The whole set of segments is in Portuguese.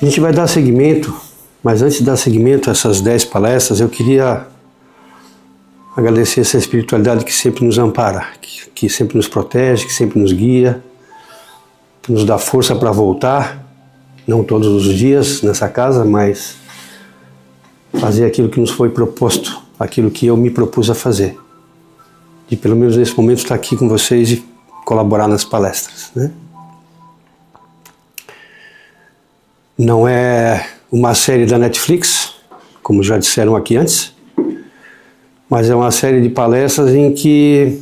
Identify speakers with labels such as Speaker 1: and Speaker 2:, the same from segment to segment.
Speaker 1: A gente vai dar seguimento, mas antes de dar seguimento a essas 10 palestras, eu queria agradecer essa espiritualidade que sempre nos ampara, que sempre nos protege, que sempre nos guia, que nos dá força para voltar, não todos os dias nessa casa, mas fazer aquilo que nos foi proposto, aquilo que eu me propus a fazer. E pelo menos nesse momento estar aqui com vocês e colaborar nas palestras, né? Não é uma série da Netflix, como já disseram aqui antes, mas é uma série de palestras em que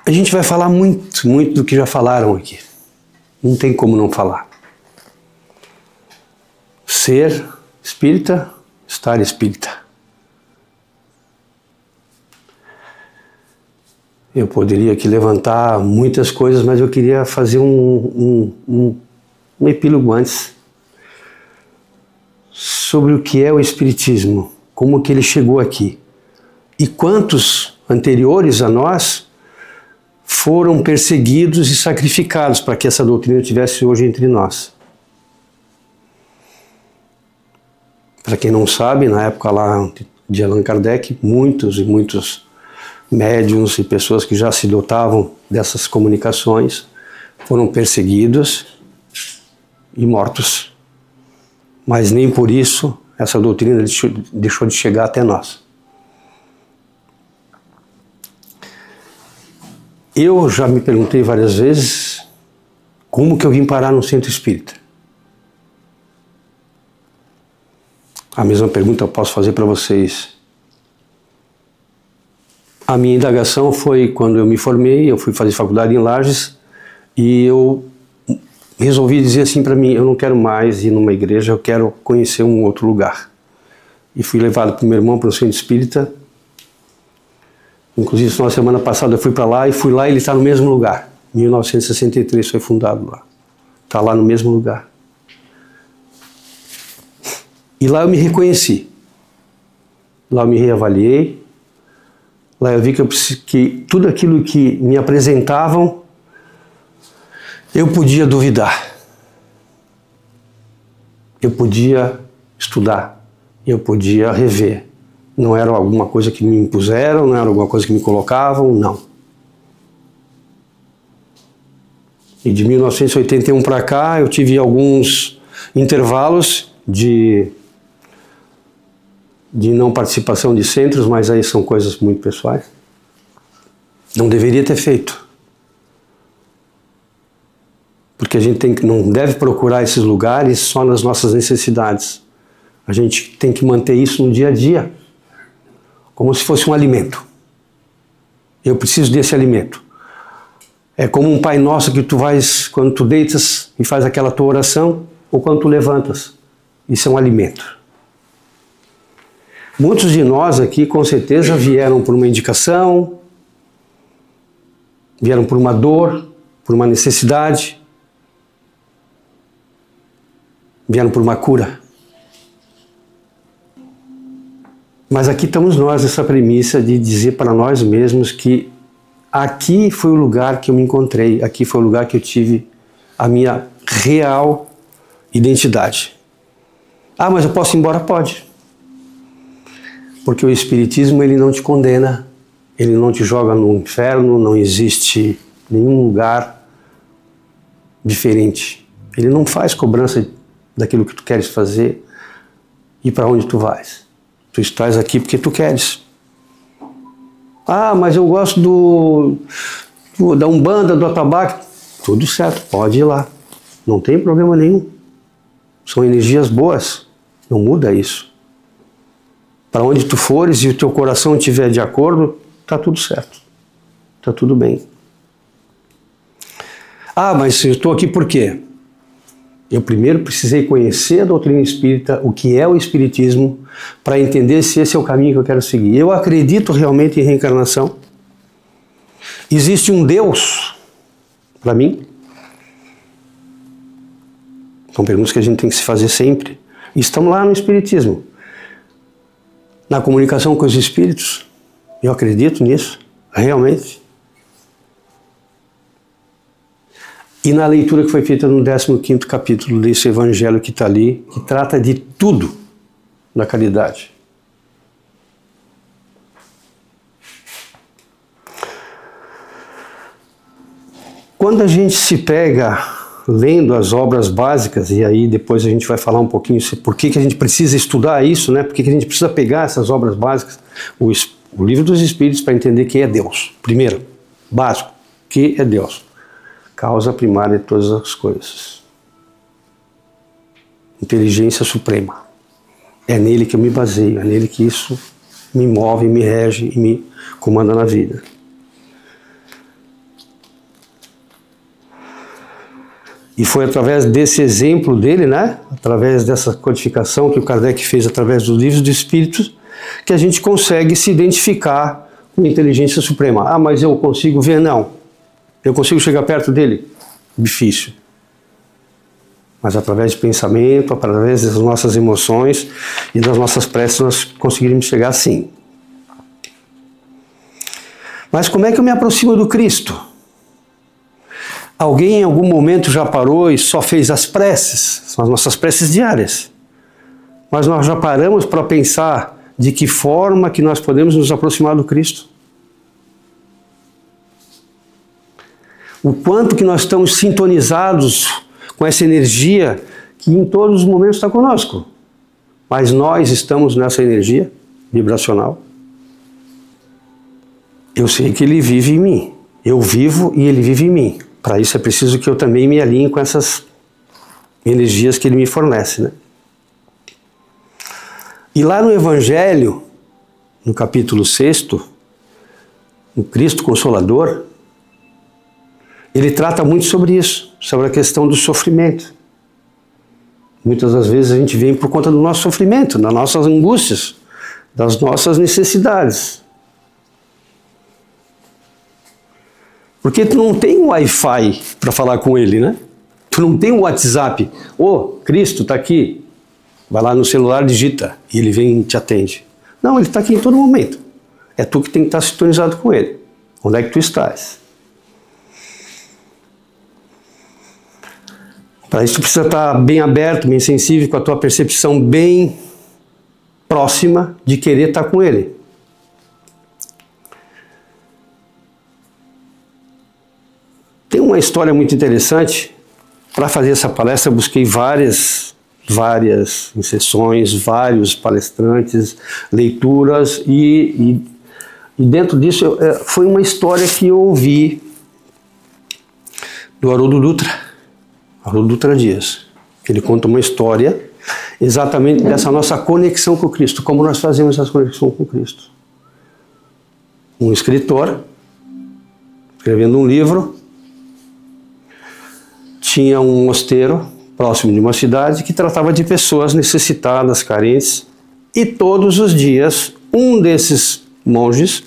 Speaker 1: a gente vai falar muito do que já falaram aqui. Não tem como não falar. Ser espírita, estar espírita. Eu poderia aqui levantar muitas coisas, mas eu queria fazer um epílogo antes sobre o que é o Espiritismo, como que ele chegou aqui e quantos anteriores a nós foram perseguidos e sacrificados para que essa doutrina estivesse hoje entre nós. Para quem não sabe, na época lá de Allan Kardec, muitos e muitos médiuns e pessoas que já se dotavam dessas comunicações foram perseguidos e mortos. Mas nem por isso essa doutrina deixou de chegar até nós. Eu já me perguntei várias vezes como que eu vim parar no centro espírita. A mesma pergunta eu posso fazer para vocês. A minha indagação foi quando eu me formei, eu fui fazer faculdade em Lages e eu resolvi dizer assim para mim, eu não quero mais ir numa igreja, eu quero conhecer um outro lugar. E fui levado pelo meu irmão para o centro espírita. Inclusive, na semana passada eu fui para lá e ele está no mesmo lugar. 1963 foi fundado lá. Está lá no mesmo lugar. E lá eu me reconheci. Lá eu me reavaliei. Lá eu vi que tudo aquilo que me apresentavam, eu podia duvidar. Eu podia estudar. Eu podia rever. Não era alguma coisa que me impuseram, não era alguma coisa que me colocavam, não. E de 1981 para cá eu tive alguns intervalos de não participação de centros, mas aí são coisas muito pessoais. Não deveria ter feito. Porque a gente não deve procurar esses lugares só nas nossas necessidades. A gente tem que manter isso no dia a dia. Como se fosse um alimento. Eu preciso desse alimento. É como um Pai Nosso que tu vais, quando tu deitas e faz aquela tua oração, ou quando tu levantas. Isso é um alimento. Muitos de nós aqui, com certeza, vieram por uma indicação, vieram por uma dor, por uma necessidade, vieram por uma cura. Mas aqui estamos nós, nessa premissa de dizer para nós mesmos que aqui foi o lugar que eu me encontrei, aqui foi o lugar que eu tive a minha real identidade. Ah, mas eu posso ir embora? Pode. Porque o Espiritismo, ele não te condena, ele não te joga no inferno, não existe nenhum lugar diferente. Ele não faz cobrança daquilo que tu queres fazer e para onde tu vais. Tu estás aqui porque tu queres. Ah, mas eu gosto da Umbanda, do Atabaque. Tudo certo, pode ir lá. Não tem problema nenhum. São energias boas, não muda isso. Para onde tu fores e o teu coração estiver de acordo, está tudo certo. Está tudo bem. Ah, mas eu estou aqui por quê? Eu primeiro precisei conhecer a doutrina espírita, o que é o espiritismo, para entender se esse é o caminho que eu quero seguir. Eu acredito realmente em reencarnação. Existe um Deus, para mim. São perguntas que a gente tem que se fazer sempre. E estamos lá no espiritismo. Na comunicação com os espíritos, eu acredito nisso, realmente. E na leitura que foi feita no 15º capítulo desse evangelho que está ali, que trata de tudo da caridade. Quando a gente se pega lendo as obras básicas, e aí depois a gente vai falar um pouquinho por que a gente precisa estudar isso, né? Por que a gente precisa pegar essas obras básicas, o Livro dos Espíritos, para entender quem é Deus. Primeiro, básico, que é Deus? Causa primária de todas as coisas. Inteligência suprema. É nele que eu me baseio, é nele que isso me move, me rege e me comanda na vida. E foi através desse exemplo dele, né? Através dessa codificação que o Kardec fez através dos livros dos Espíritos, que a gente consegue se identificar com a inteligência suprema. Ah, mas eu consigo ver? Não. Eu consigo chegar perto dele? Difícil. Mas através de pensamento, através das nossas emoções e das nossas preces, nós conseguiremos chegar sim. Mas como é que eu me aproximo do Cristo? Alguém em algum momento já parou e só fez as preces? São as nossas preces diárias. Mas nós já paramos para pensar de que forma que nós podemos nos aproximar do Cristo? O quanto que nós estamos sintonizados com essa energia que em todos os momentos está conosco. Mas nós estamos nessa energia vibracional. Eu sei que Ele vive em mim. Eu vivo e Ele vive em mim. Para isso é preciso que eu também me alinhe com essas energias que Ele me fornece, né? E lá no Evangelho, no capítulo 6, o Cristo Consolador, ele trata muito sobre isso, sobre a questão do sofrimento. Muitas das vezes a gente vem por conta do nosso sofrimento, das nossas angústias, das nossas necessidades. Porque tu não tem um Wi-Fi para falar com ele, né? Tu não tem um WhatsApp. Ô, Cristo está aqui. Vai lá no celular, digita, e ele vem e te atende. Não, ele está aqui em todo momento. É tu que tem que estar sintonizado com ele. Onde é que tu estás? Para isso tu precisa estar bem aberto, bem sensível, com a tua percepção bem próxima de querer estar com ele. Tem uma história muito interessante. Para fazer essa palestra eu busquei várias sessões, vários palestrantes, leituras e dentro disso foi uma história que eu ouvi do Haroldo Dutra Dias. Ele conta uma história exatamente dessa nossa conexão com Cristo, como nós fazemos essa conexão com Cristo. Um escritor, escrevendo um livro, tinha um mosteiro próximo de uma cidade que tratava de pessoas necessitadas, carentes, e todos os dias um desses monges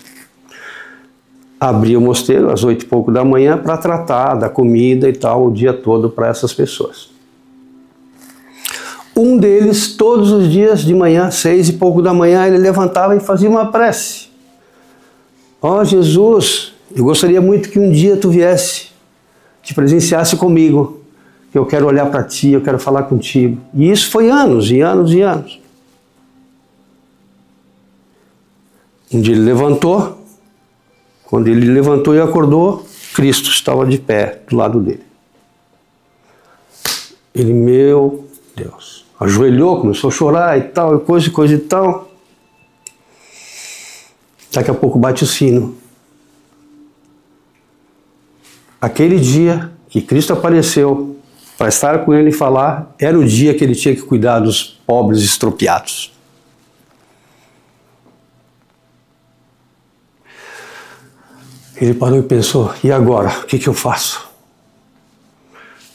Speaker 1: abria o mosteiro às 8 e pouco da manhã para tratar da comida e tal o dia todo para essas pessoas. Um deles, todos os dias de manhã, 6 e pouco da manhã, ele levantava e fazia uma prece. Ó Jesus, eu gostaria muito que um dia tu viesse, te presenciasse comigo, que eu quero olhar para ti, eu quero falar contigo. E isso foi anos e anos e anos. Um dia ele levantou, quando ele levantou e acordou, Cristo estava de pé do lado dele. Ele, meu Deus, ajoelhou, começou a chorar e tal, coisa e tal. Daqui a pouco bate o sino. Aquele dia que Cristo apareceu para estar com ele e falar, era o dia que ele tinha que cuidar dos pobres estropiados. Ele parou e pensou, e agora? O que eu faço?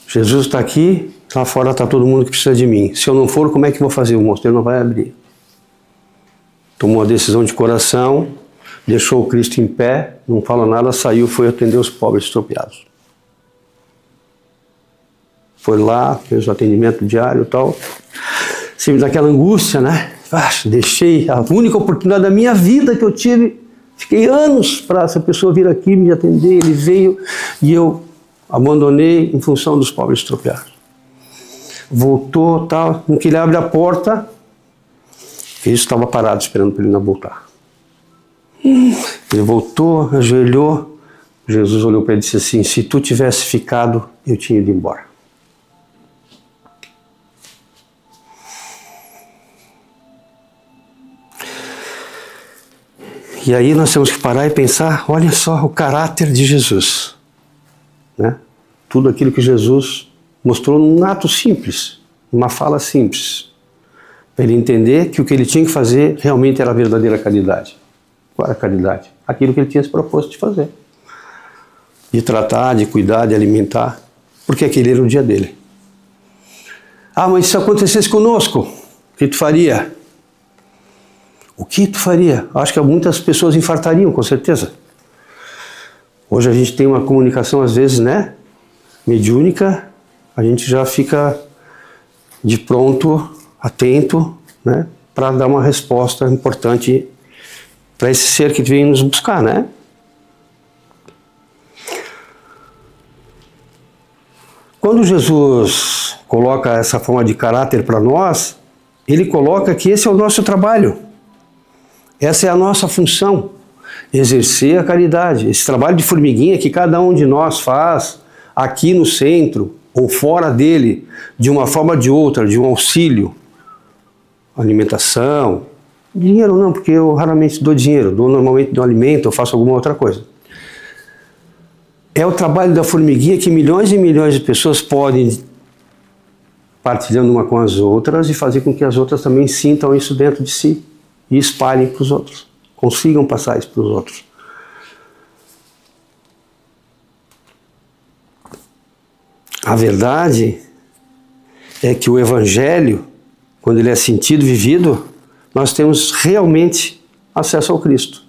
Speaker 1: Jesus está aqui, lá fora está todo mundo que precisa de mim. Se eu não for, como é que eu vou fazer? O mosteiro não vai abrir. Tomou a decisão de coração, deixou o Cristo em pé, não falou nada, saiu, foi atender os pobres estropiados. Foi lá, fez o atendimento diário e tal. Sempre daquela angústia, né? Deixei a única oportunidade da minha vida que eu tive. Fiquei anos para essa pessoa vir aqui me atender. Ele veio e eu abandonei em função dos pobres extropiados. Voltou, tal, no que ele abre a porta, Cristo estava parado esperando para ele não voltar. Ele voltou, ajoelhou, Jesus olhou para ele e disse assim: se tu tivesse ficado, eu tinha ido embora. E aí nós temos que parar e pensar, olha só o caráter de Jesus, né? Tudo aquilo que Jesus mostrou num ato simples, numa fala simples, para ele entender que o que ele tinha que fazer realmente era a verdadeira caridade. Qual era a caridade? Aquilo que ele tinha se proposto de fazer. De tratar, de cuidar, de alimentar, porque aquele era o dia dele. Ah, mas se acontecesse conosco, o que tu faria? O que tu faria? Acho que muitas pessoas infartariam, com certeza. Hoje a gente tem uma comunicação, às vezes, né, mediúnica, a gente já fica de pronto, atento, né, para dar uma resposta importante para esse ser que vem nos buscar, né? Quando Jesus coloca essa forma de caráter para nós, ele coloca que esse é o nosso trabalho. Essa é a nossa função, exercer a caridade. Esse trabalho de formiguinha que cada um de nós faz aqui no centro ou fora dele, de uma forma ou de outra, de um auxílio, alimentação, dinheiro não, porque eu raramente dou dinheiro, dou normalmente do alimento, eu faço alguma outra coisa. É o trabalho da formiguinha que milhões e milhões de pessoas podem partilhando uma com as outras e fazer com que as outras também sintam isso dentro de si e espalhem para os outros, consigam passar isso para os outros. A verdade é que o Evangelho, quando ele é sentido, vivido, nós temos realmente acesso ao Cristo.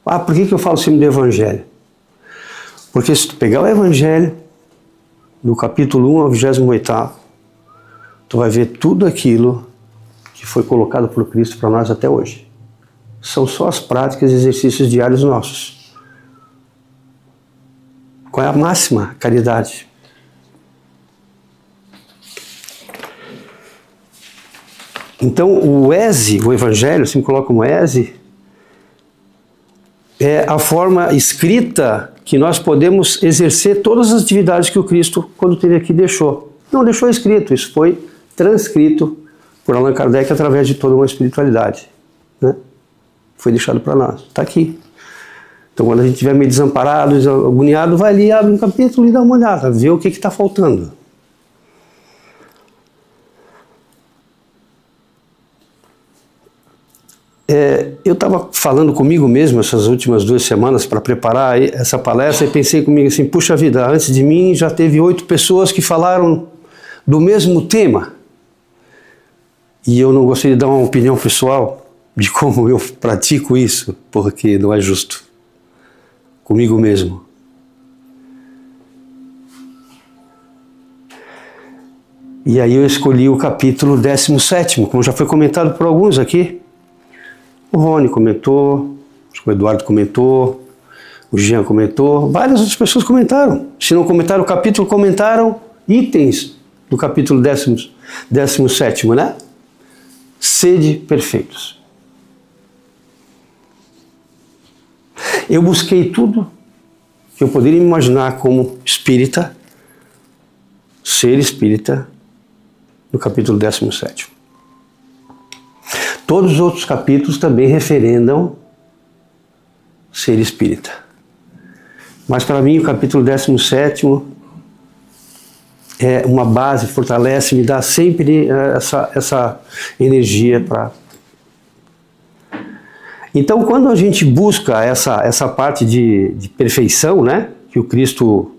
Speaker 1: Ah, por que eu falo sempre do Evangelho? Porque se tu pegar o Evangelho, do capítulo 1 ao 28º, tu vai ver tudo aquilo que foi colocado por Cristo para nós até hoje. São só as práticas e exercícios diários nossos. Qual é a máxima? Caridade. Então o ESE, o Evangelho, se me coloca como ESE, é a forma escrita que nós podemos exercer todas as atividades que o Cristo, quando esteve aqui, deixou. Não deixou escrito, isso foi transcrito por Allan Kardec através de toda uma espiritualidade, né? Foi deixado para nós, está aqui. Então quando a gente estiver meio desamparado, agoniado, vai ali, abre um capítulo e dá uma olhada, vê o que está faltando. Eu estava falando comigo mesmo essas últimas 2 semanas para preparar essa palestra e pensei comigo assim, puxa vida, antes de mim já teve 8 pessoas que falaram do mesmo tema. E eu não gostaria de dar uma opinião pessoal de como eu pratico isso, porque não é justo comigo mesmo. E aí eu escolhi o capítulo 17º, como já foi comentado por alguns aqui. O Rony comentou, o Eduardo comentou, o Jean comentou, várias outras pessoas comentaram. Se não comentaram o capítulo, comentaram itens do capítulo 17º, né? Sede perfeitos. Eu busquei tudo que eu poderia imaginar como espírita, ser espírita, no capítulo 17º. Todos os outros capítulos também referendam ser espírita. Mas para mim o capítulo 17º é uma base, fortalece, me dá sempre essa energia para... Então quando a gente busca essa parte de perfeição, né, que o Cristo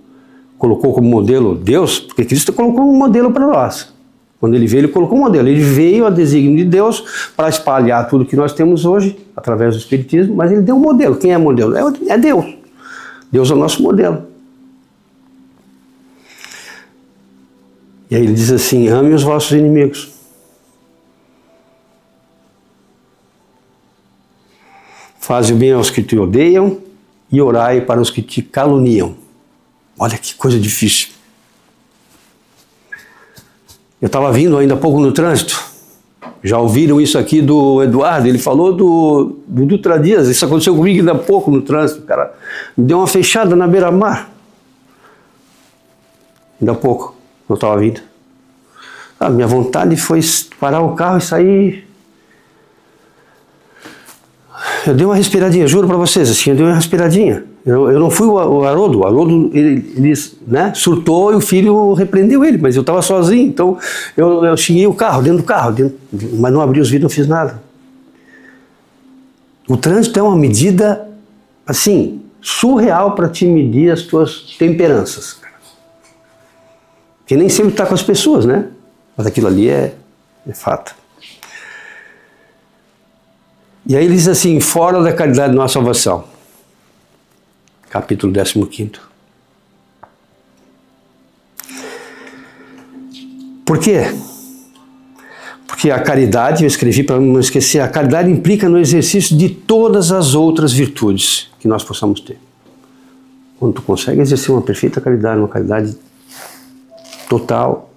Speaker 1: colocou como modelo Deus, porque Cristo colocou um modelo para nós. Quando ele veio, ele colocou um modelo. Ele veio a desígnio de Deus para espalhar tudo que nós temos hoje, através do Espiritismo, mas ele deu um modelo. Quem é modelo? É Deus. Deus é o nosso modelo. E aí ele diz assim, ame os vossos inimigos. Faze o bem aos que te odeiam e orai para os que te caluniam. Olha que coisa difícil. Eu estava vindo ainda há pouco no trânsito. Já ouviram isso aqui do Eduardo? Ele falou do Dutra Dias. Isso aconteceu comigo ainda há pouco no trânsito. O cara me deu uma fechada na beira-mar. Ainda há pouco, eu estava vindo. Minha vontade foi parar o carro e sair. Eu dei uma respiradinha, juro para vocês, assim, eu dei uma respiradinha. Eu não fui o Haroldo. O Haroldo, ele né, surtou e o filho repreendeu ele, mas eu estava sozinho, então eu xinguei o carro, dentro do carro, mas não abri os vidros, não fiz nada. O trânsito é uma medida, assim, surreal para te medir as tuas temperanças. Porque nem sempre está com as pessoas, né? Mas aquilo ali é fato. E aí ele diz assim, fora da caridade não há salvação. Capítulo 15. Por quê? Porque a caridade, eu escrevi para não esquecer, a caridade implica no exercício de todas as outras virtudes que nós possamos ter. Quando tu consegue exercer uma perfeita caridade, uma caridade total,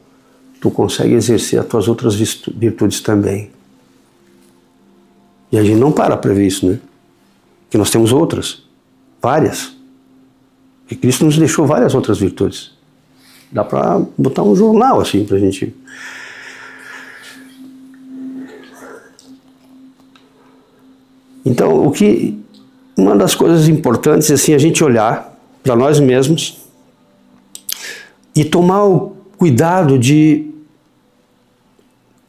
Speaker 1: tu consegue exercer as tuas outras virtudes também. E a gente não para ver isso, né? Porque nós temos outras, várias. E Cristo nos deixou várias outras virtudes. Dá para botar um jornal assim para a gente. Então, uma das coisas importantes é assim, a gente olhar para nós mesmos e tomar o cuidado de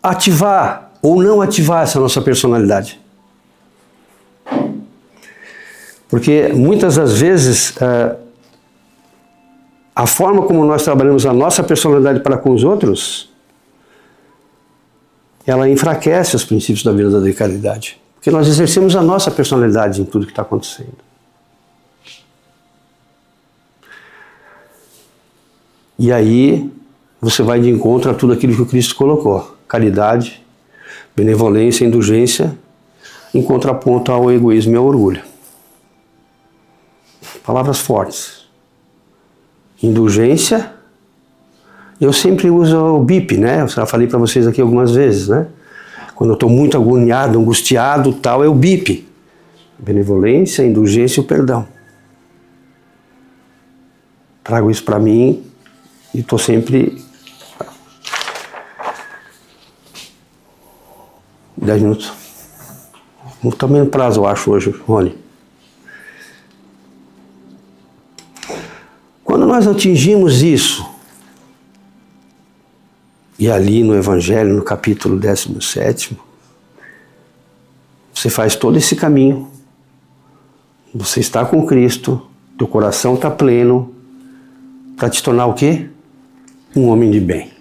Speaker 1: ativar ou não ativar essa nossa personalidade. Porque muitas das vezes a forma como nós trabalhamos a nossa personalidade para com os outros, ela enfraquece os princípios da verdadeira caridade. Porque nós exercemos a nossa personalidade em tudo que está acontecendo. E aí você vai de encontro a tudo aquilo que o Cristo colocou. Caridade, benevolência, indulgência, em contraponto ao egoísmo e ao orgulho. Palavras fortes. Indulgência, eu sempre uso o BIP, né? Eu já falei para vocês aqui algumas vezes, né? Quando eu estou muito agoniado, angustiado, tal, é o BIP. Benevolência, indulgência e o perdão. Trago isso para mim e estou sempre... 10 minutos. Não está menos prazo, eu acho, hoje, Rony. Quando nós atingimos isso, e ali no Evangelho, no capítulo 17, você faz todo esse caminho, você está com Cristo, teu coração está pleno, para te tornar o quê? Um homem de bem.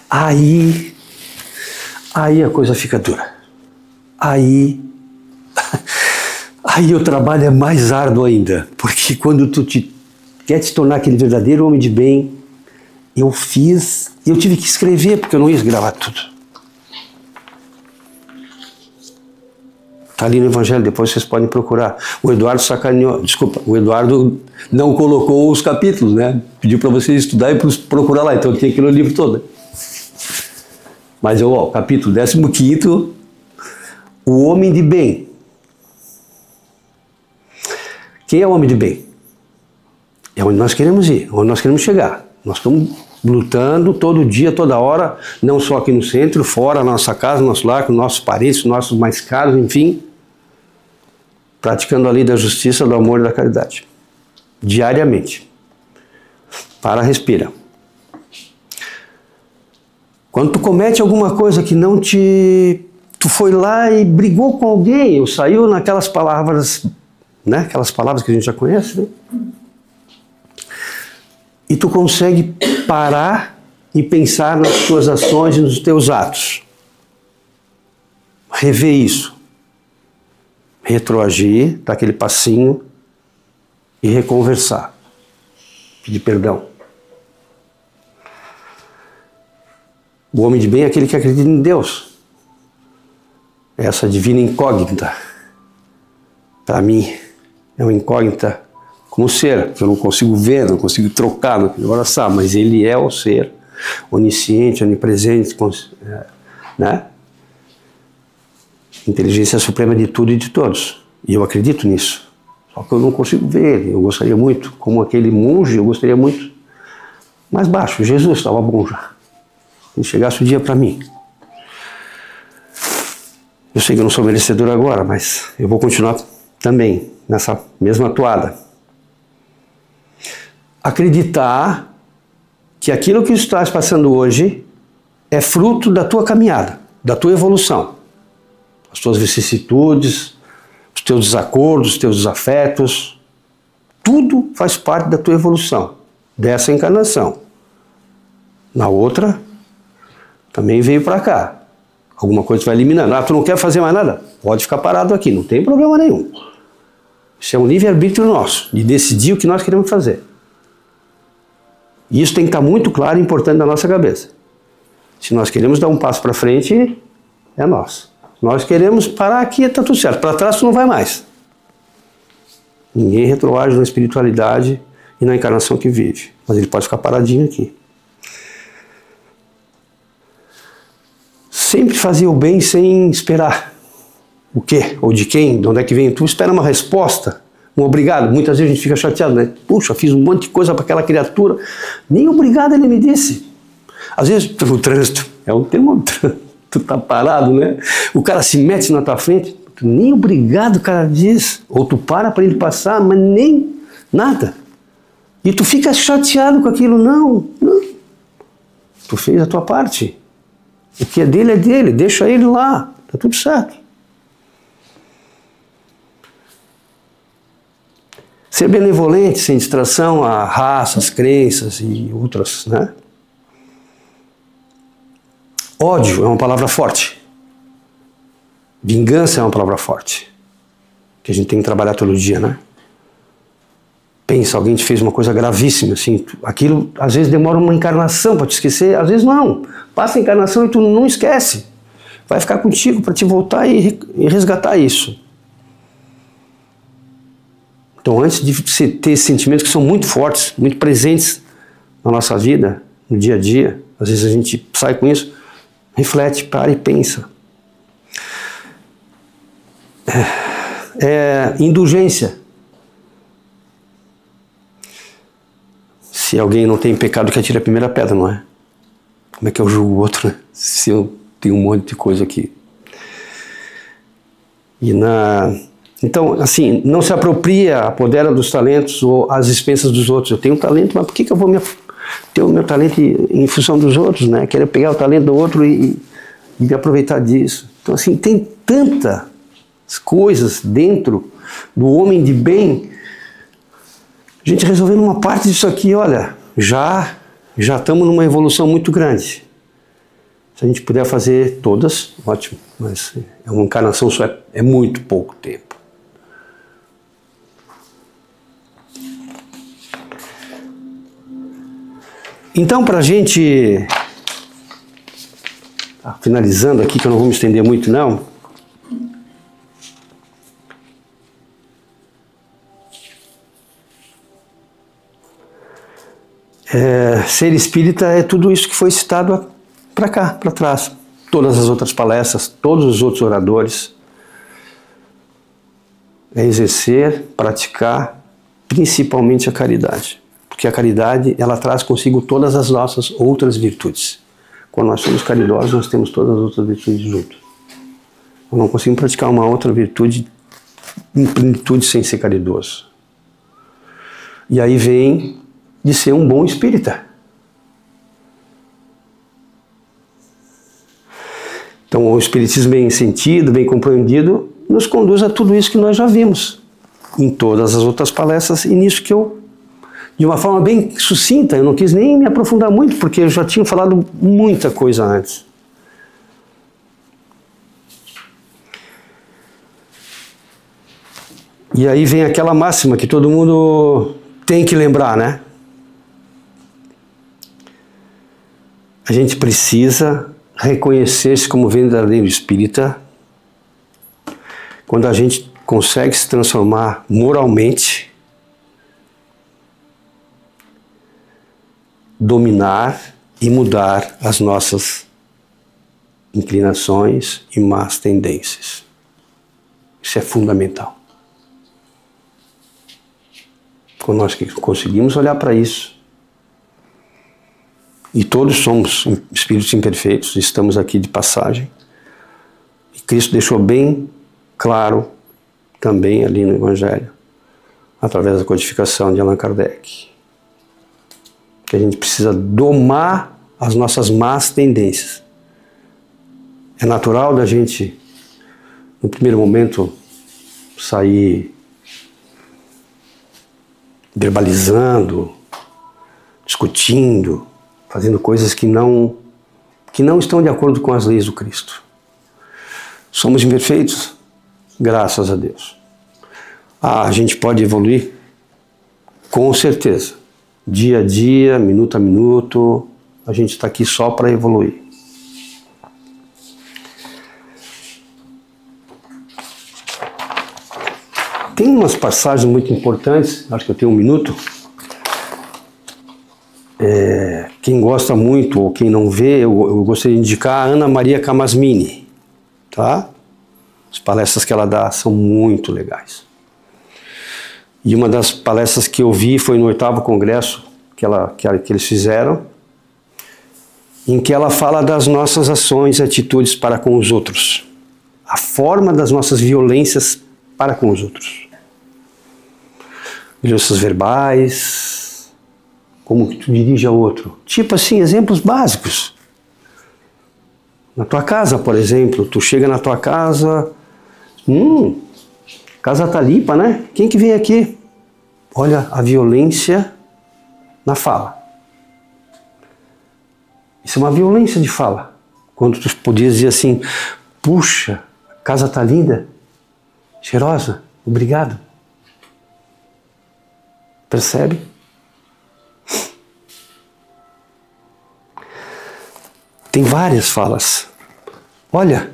Speaker 1: Aí a coisa fica dura. Aí o trabalho é mais árduo ainda, porque quando tu quer te tornar aquele verdadeiro homem de bem, eu tive que escrever, porque eu não ia gravar tudo. Está ali no Evangelho, depois vocês podem procurar. O Eduardo sacaneou, desculpa, o Eduardo não colocou os capítulos, né? Pediu para vocês estudar e procurar lá, então eu tinha que ler o livro todo. Mas capítulo 15, o homem de bem. Quem é o homem de bem? É onde nós queremos ir, onde nós queremos chegar. Nós estamos lutando todo dia, toda hora, não só aqui no centro, fora da nossa casa, no nosso lar, com nossos parentes, nossos mais caros, enfim, praticando a lei da justiça, do amor e da caridade. Diariamente. Respira. Quando tu comete alguma coisa que não tu foi lá e brigou com alguém, ou saiu naquelas palavras, né? Aquelas palavras que a gente já conhece, né? E tu consegue parar e pensar nas tuas ações e nos teus atos. Rever isso. Retroagir, dar aquele passinho e reconversar. Pedir perdão. O homem de bem é aquele que acredita em Deus. Essa divina incógnita, para mim, é uma incógnita como ser, que eu não consigo ver, não consigo trocar, não consigo abraçar, mas ele é o ser onisciente, onipresente, né? Inteligência suprema de tudo e de todos. E eu acredito nisso. Só que eu não consigo ver ele. Eu gostaria muito, como aquele monge, eu gostaria muito mais baixo. Jesus estava bom já. Se chegasse o dia para mim. Eu sei que eu não sou merecedor agora, mas eu vou continuar também nessa mesma toada. Acreditar que aquilo que estás passando hoje é fruto da tua caminhada, da tua evolução. As tuas vicissitudes, os teus desacordos, os teus desafetos, tudo faz parte da tua evolução, dessa encarnação. Na outra, também veio para cá. Alguma coisa vai eliminando. Ah, tu não quer fazer mais nada? Pode ficar parado aqui, não tem problema nenhum. Isso é um livre-arbítrio nosso, de decidir o que nós queremos fazer. E isso tem que estar muito claro e importante na nossa cabeça. Se nós queremos dar um passo para frente, é nosso. Se nós queremos parar aqui, está tudo certo. Para trás tu não vai mais. Ninguém retroage na espiritualidade e na encarnação que vive. Mas ele pode ficar paradinho aqui. Sempre fazer o bem sem esperar. O quê? Ou de quem? De onde é que vem? Tu espera uma resposta. Um obrigado. Muitas vezes a gente fica chateado, né? Puxa, fiz um monte de coisa para aquela criatura. Nem obrigado ele me disse. Às vezes, no trânsito, é um termômetro. Tu tá parado, né? O cara se mete na tua frente, tu nem obrigado o cara diz. Ou tu para ele passar, mas nem nada. E tu fica chateado com aquilo. Não. Tu fez a tua parte. O que é dele, deixa ele lá. Tá tudo certo. Ser benevolente, sem distração a raças, crenças e outras, né? Ódio é uma palavra forte. Vingança é uma palavra forte. Que a gente tem que trabalhar todo dia, né? Pensa, alguém te fez uma coisa gravíssima, assim, aquilo às vezes demora uma encarnação para te esquecer, às vezes não. Passa a encarnação e tu não esquece. Vai ficar contigo para te voltar e resgatar isso. Então, antes de você ter esses sentimentos que são muito fortes, muito presentes na nossa vida, no dia a dia, às vezes a gente sai com isso, reflete, para e pensa. Indulgência. Se alguém não tem pecado, que atire a primeira pedra, não é? Como é que eu julgo o outro, né? Se eu tenho um monte de coisa aqui. Então, assim, não se apropria, apodera dos talentos ou às expensas dos outros. Eu tenho um talento, mas por que eu vou ter o meu talento em função dos outros, né? Querer pegar o talento do outro e me aproveitar disso. Então, assim, tem tantas coisas dentro do homem de bem. A gente resolvendo uma parte disso aqui, olha, já estamos numa evolução muito grande. Se a gente puder fazer todas, ótimo, mas uma encarnação só é muito pouco tempo. Então, para a gente, finalizando aqui, que eu não vou me estender muito não, ser espírita é tudo isso que foi citado para cá, para trás. Todas as outras palestras, todos os outros oradores. É exercer, praticar, principalmente a caridade. Porque a caridade, ela traz consigo todas as nossas outras virtudes. Quando nós somos caridosos, nós temos todas as outras virtudes juntas. Eu não consigo praticar uma outra virtude em plenitude sem ser caridoso. E aí vem de ser um bom espírita. Então, o espiritismo bem sentido, bem compreendido, nos conduz a tudo isso que nós já vimos em todas as outras palestras, e nisso que eu, de uma forma bem sucinta, eu não quis nem me aprofundar muito, porque eu já tinha falado muita coisa antes. E aí vem aquela máxima que todo mundo tem que lembrar, né? A gente precisa reconhecer-se como verdadeiro espírita quando a gente consegue se transformar moralmente dominar e mudar as nossas inclinações e más tendências. Isso é fundamental. Quando nós conseguimos olhar para isso, e todos somos espíritos imperfeitos, estamos aqui de passagem, e Cristo deixou bem claro também ali no Evangelho, através da codificação de Allan Kardec, que a gente precisa domar as nossas más tendências. É natural da gente, no primeiro momento, sair verbalizando, discutindo, fazendo coisas que não estão de acordo com as leis do Cristo. Somos imperfeitos? Graças a Deus. A gente pode evoluir? Com certeza. Dia a dia, minuto a minuto, a gente está aqui só para evoluir. Tem umas passagens muito importantes, acho que eu tenho um minuto. Quem gosta muito ou quem não vê, eu gostaria de indicar a Ana Maria Camasmini, tá? As palestras que ela dá são muito legais. E uma das palestras que eu vi foi no 8º congresso que eles fizeram, em que ela fala das nossas ações e atitudes para com os outros. A forma das nossas violências para com os outros. Violências verbais, como que tu dirige ao outro. Tipo assim, exemplos básicos. Na tua casa, por exemplo, tu chega na tua casa, casa tá limpa, né? Quem que vem aqui? Olha a violência na fala. Isso é uma violência de fala. Quando tu podias dizer assim, puxa, a casa tá linda, cheirosa, obrigado. Percebe? Tem várias falas. Olha,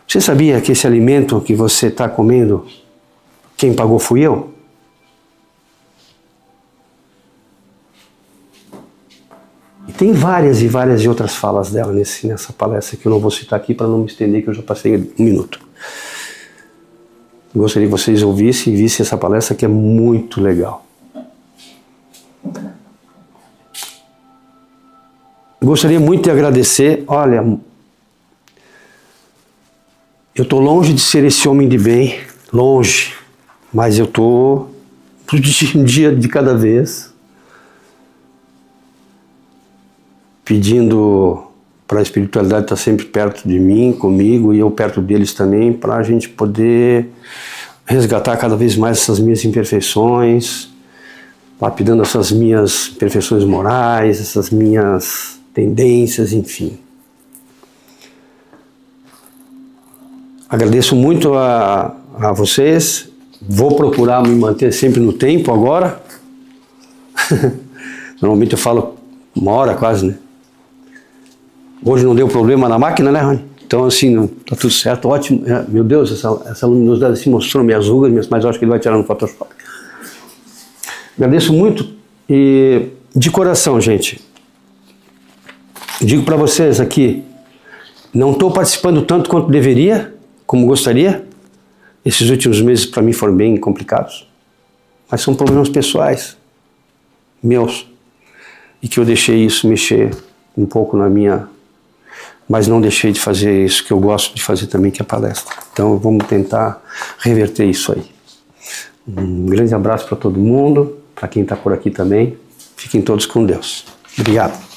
Speaker 1: você sabia que esse alimento que você está comendo, quem pagou fui eu? E tem várias e várias e outras falas dela nessa palestra que eu não vou citar aqui para não me estender, que eu já passei um minuto. Gostaria que vocês ouvissem e vissem essa palestra, que é muito legal. Gostaria muito de agradecer. Olha, eu estou longe de ser esse homem de bem, longe, mas eu estou um dia de cada vez pedindo para a espiritualidade estar sempre perto de mim, comigo, e eu perto deles também, para a gente poder resgatar cada vez mais essas minhas imperfeições, lapidando essas minhas imperfeições morais, essas minhas tendências, enfim. Agradeço muito a vocês. Vou procurar me manter sempre no tempo agora. Normalmente eu falo 1 hora quase, né? Hoje não deu problema na máquina, né, Rony? Então, assim, tá tudo certo, ótimo. Meu Deus, essa luminosidade assim mostrou minhas rugas, mas eu acho que ele vai tirar no Photoshop. Agradeço muito e de coração, gente. Digo para vocês aqui, não estou participando tanto quanto deveria, como gostaria. Esses últimos meses para mim foram bem complicados, mas são problemas pessoais, meus, e que eu deixei isso mexer um pouco na minha, mas não deixei de fazer isso que eu gosto de fazer também, que é a palestra. Então vamos tentar reverter isso aí. Um grande abraço para todo mundo, para quem está por aqui também. Fiquem todos com Deus. Obrigado.